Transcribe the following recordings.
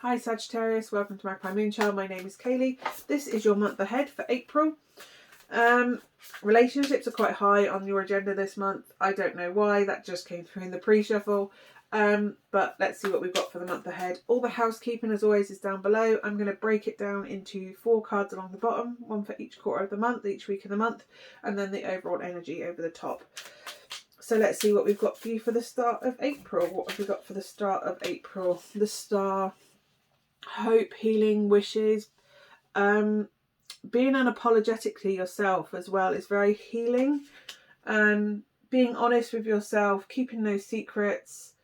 Hi Sagittarius, welcome to Magpie Moonchild. My name is Kayleigh. This is your month ahead for April. Relationships are quite high on your agenda this month. I don't know why, that just came through in the pre-shuffle. But let's see what we've got for the month ahead. All the housekeeping, as always, is down below. I'm going to break it down into 4 cards along the bottom, one for each quarter of the month, each week of the month, and then the overall energy over the top. So let's see what we've got for you for the start of April. What have we got for the start of April? The star, hope, healing, wishes, being unapologetically yourself as well is very healing. Being honest with yourself, keeping no secrets,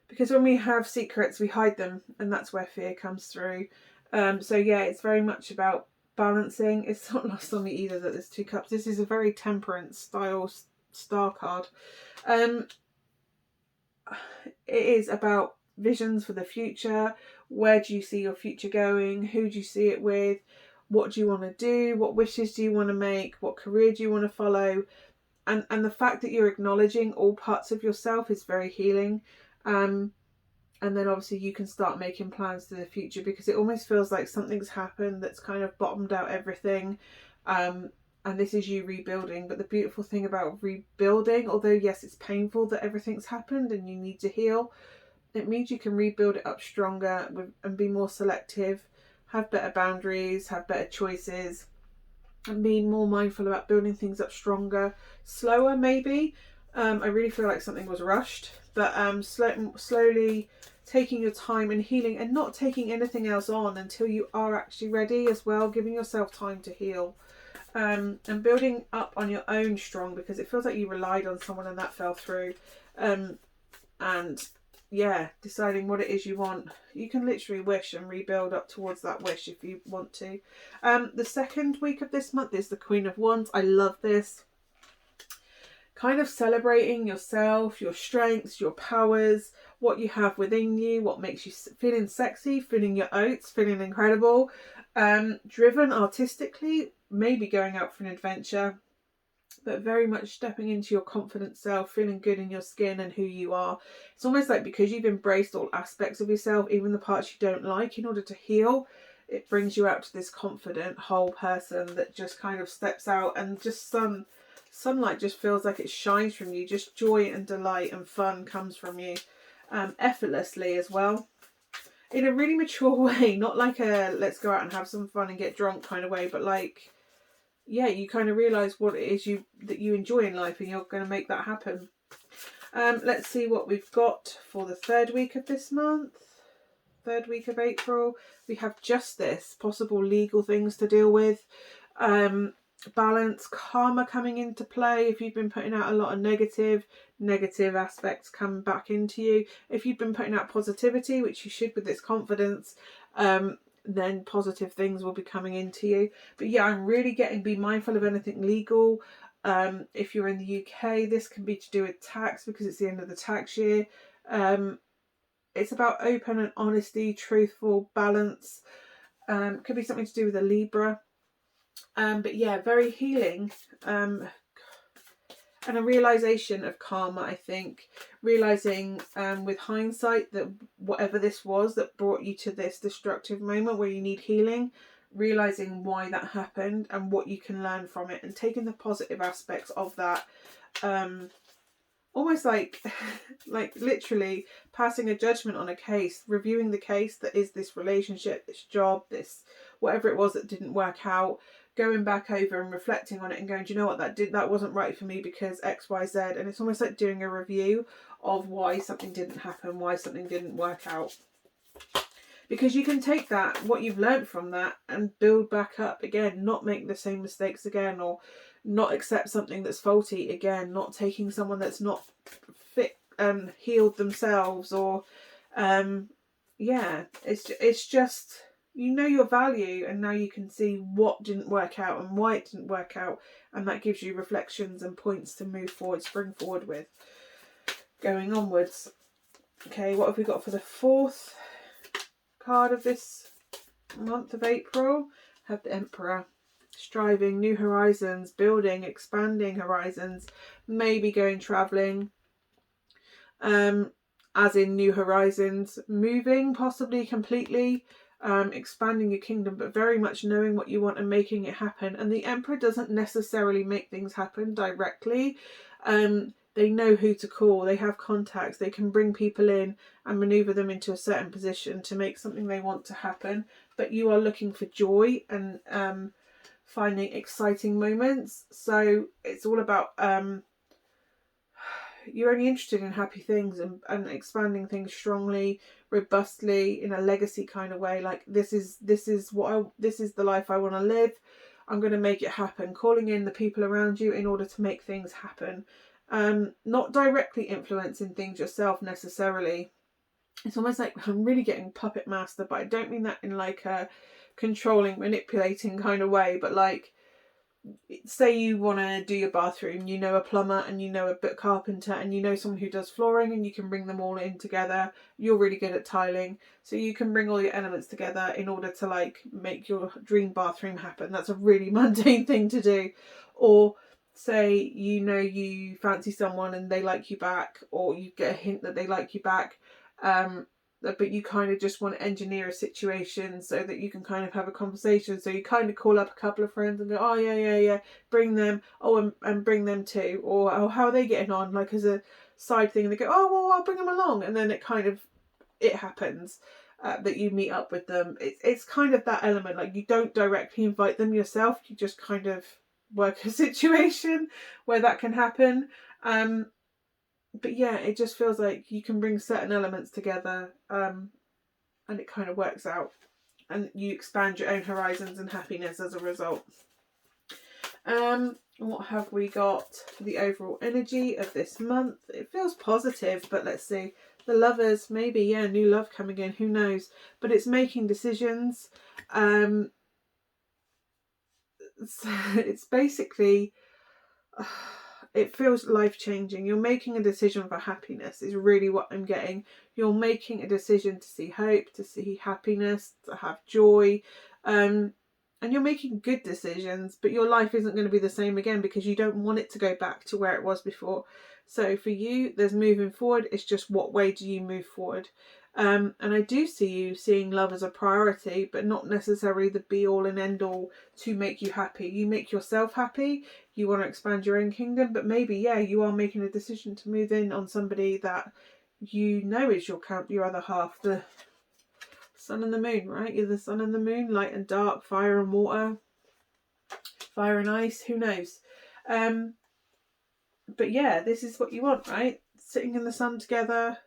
because when we have secrets we hide them, and that's where fear comes through. So yeah, it's very much about balancing. It's not lost on me either that there's 2 cups. This is a very temperance style star card. It is about visions for the future. Where do you see your future going? Who do you see it with? What do you want to do? What wishes do you want to make? What career do you want to follow? And the fact that you're acknowledging all parts of yourself is very healing. And then obviously you can start making plans to the future, because it almost feels like something's happened that's kind of bottomed out everything. And this is you rebuilding. But the beautiful thing about rebuilding, although yes, it's painful that everything's happened and you need to heal, it means you can rebuild it up stronger and be more selective, have better boundaries, have better choices, and be more mindful about building things up stronger, slower maybe. I really feel like something was rushed, but slowly taking your time and healing, and not taking anything else on until you are actually ready as well, giving yourself time to heal. And building up on your own strong, because it feels like you relied on someone and that fell through. And yeah, deciding what it is you want. You can literally wish and rebuild up towards that wish if you want to. The second week of this month is the Queen of Wands. I love this. Kind of celebrating yourself, your strengths, your powers, what you have within you, what makes you feeling sexy, feeling your oats, feeling incredible, driven artistically, maybe going out for an adventure, but very much stepping into your confident self, feeling good in your skin and who you are. It's almost like because you've embraced all aspects of yourself, even the parts you don't like, in order to heal, it brings you out to this confident whole person that just kind of steps out, and just sunlight just feels like it shines from you. Just joy and delight and fun comes from you, effortlessly as well, in a really mature way, not like a let's go out and have some fun and get drunk kind of way, but like, yeah, you kind of realise what it is that you enjoy in life, and you're going to make that happen. Let's see what we've got for the third week of this month. Third week of April. We have justice, possible legal things to deal with. Balance, karma coming into play. If you've been putting out a lot of negative aspects come back into you. If you've been putting out positivity, which you should with this confidence, then positive things will be coming into you. But yeah, I'm really be mindful of anything legal. If you're in the UK, this can be to do with tax, because it's the end of the tax year. It's about open and honesty, truthful, balance. Could be something to do with a Libra. But yeah, very healing. And a realisation of karma, I think. Realising with hindsight that whatever this was that brought you to this destructive moment where you need healing, realising why that happened and what you can learn from it, and taking the positive aspects of that. Almost like literally passing a judgment on a case, reviewing the case that is this relationship, this job, this whatever it was that didn't work out, going back over and reflecting on it and going, do you know what, that wasn't right for me because X, Y, Z. And it's almost like doing a review of why something didn't happen, why something didn't work out. Because you can take that, what you've learned from that, and build back up again, not make the same mistakes again, or not accept something that's faulty again, not taking someone that's not fit, healed themselves, or yeah, it's just, you know your value, and now you can see what didn't work out and why it didn't work out, and that gives you reflections and points to move forward, spring forward with, going onwards. Okay, what have we got for the fourth card of this month of April? Have the Emperor. Striving, new horizons, building, expanding horizons, maybe going travelling. as in new horizons, moving possibly completely, expanding your kingdom, but very much knowing what you want and making it happen. And the Emperor doesn't necessarily make things happen directly. They know who to call, they have contacts, they can bring people in and maneuver them into a certain position to make something they want to happen. But you are looking for joy and finding exciting moments. So it's all about you're only interested in happy things and expanding things strongly, robustly, in a legacy kind of way. Like this is the life I want to live. I'm going to make it happen. Calling in the people around you in order to make things happen. Not directly influencing things yourself necessarily. It's almost like I'm really getting puppet master, but I don't mean that in like a controlling, manipulating kind of way, but like, say you want to do your bathroom, you know a plumber and you know a carpenter and you know someone who does flooring, and you can bring them all in together. You're really good at tiling, so you can bring all your elements together in order to like make your dream bathroom happen. That's a really mundane thing to do. Or say you fancy someone and they like you back, or you get a hint that they like you back, but you kind of just want to engineer a situation so that you can kind of have a conversation. So you kind of call up a couple of friends and go, oh yeah, bring them, and bring them too, or oh, how are they getting on, like as a side thing. And they go, oh well, I'll bring them along, and then it happens that you meet up with them. It's kind of that element, like you don't directly invite them yourself, you just kind of work a situation where that can happen. But yeah, it just feels like you can bring certain elements together, and it kind of works out, and you expand your own horizons and happiness as a result. What have we got for the overall energy of this month? It feels positive, but let's see. The Lovers, maybe, yeah, new love coming in, who knows? But it's making decisions. It's basically... it feels life-changing. You're making a decision for happiness is really what I'm getting. You're making a decision to see hope, to see happiness, to have joy. And you're making good decisions, but your life isn't going to be the same again because you don't want it to go back to where it was before. So for you, there's moving forward. It's just what way do you move forward? And I do see you seeing love as a priority, but not necessarily the be-all and end-all to make you happy. You make yourself happy. You want to expand your own kingdom, but maybe, yeah, you are making a decision to move in on somebody that you know is your other half, the sun and the moon, right? You're the sun and the moon, light and dark, fire and water, fire and ice, who knows? But yeah, this is what you want, right? Sitting in the sun together,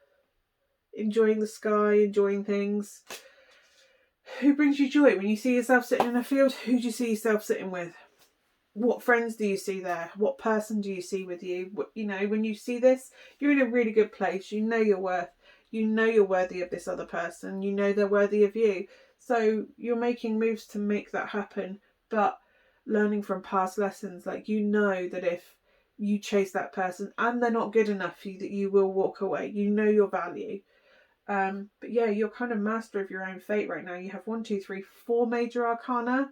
enjoying the sky, enjoying things. Who brings you joy? When you see yourself sitting in a field, who do you see yourself sitting with? What friends do you see there? What person do you see with you? You know, when you see this, you're in a really good place. You know your worth. You know you're worthy of this other person. You know they're worthy of you. So you're making moves to make that happen, but learning from past lessons. Like, you know that if you chase that person and they're not good enough for you, that you will walk away. You know your value. But yeah, you're kind of master of your own fate right now. You have 4 major arcana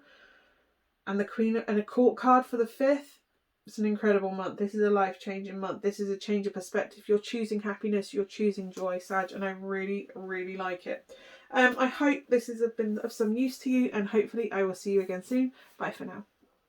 and the Queen and a court card for the 5th. It's an incredible month. This is a life-changing month. This is a change of perspective. You're choosing happiness. You're choosing joy, Sag, and I really, really like it. I hope this has been of some use to you, and hopefully I will see you again soon. Bye for now.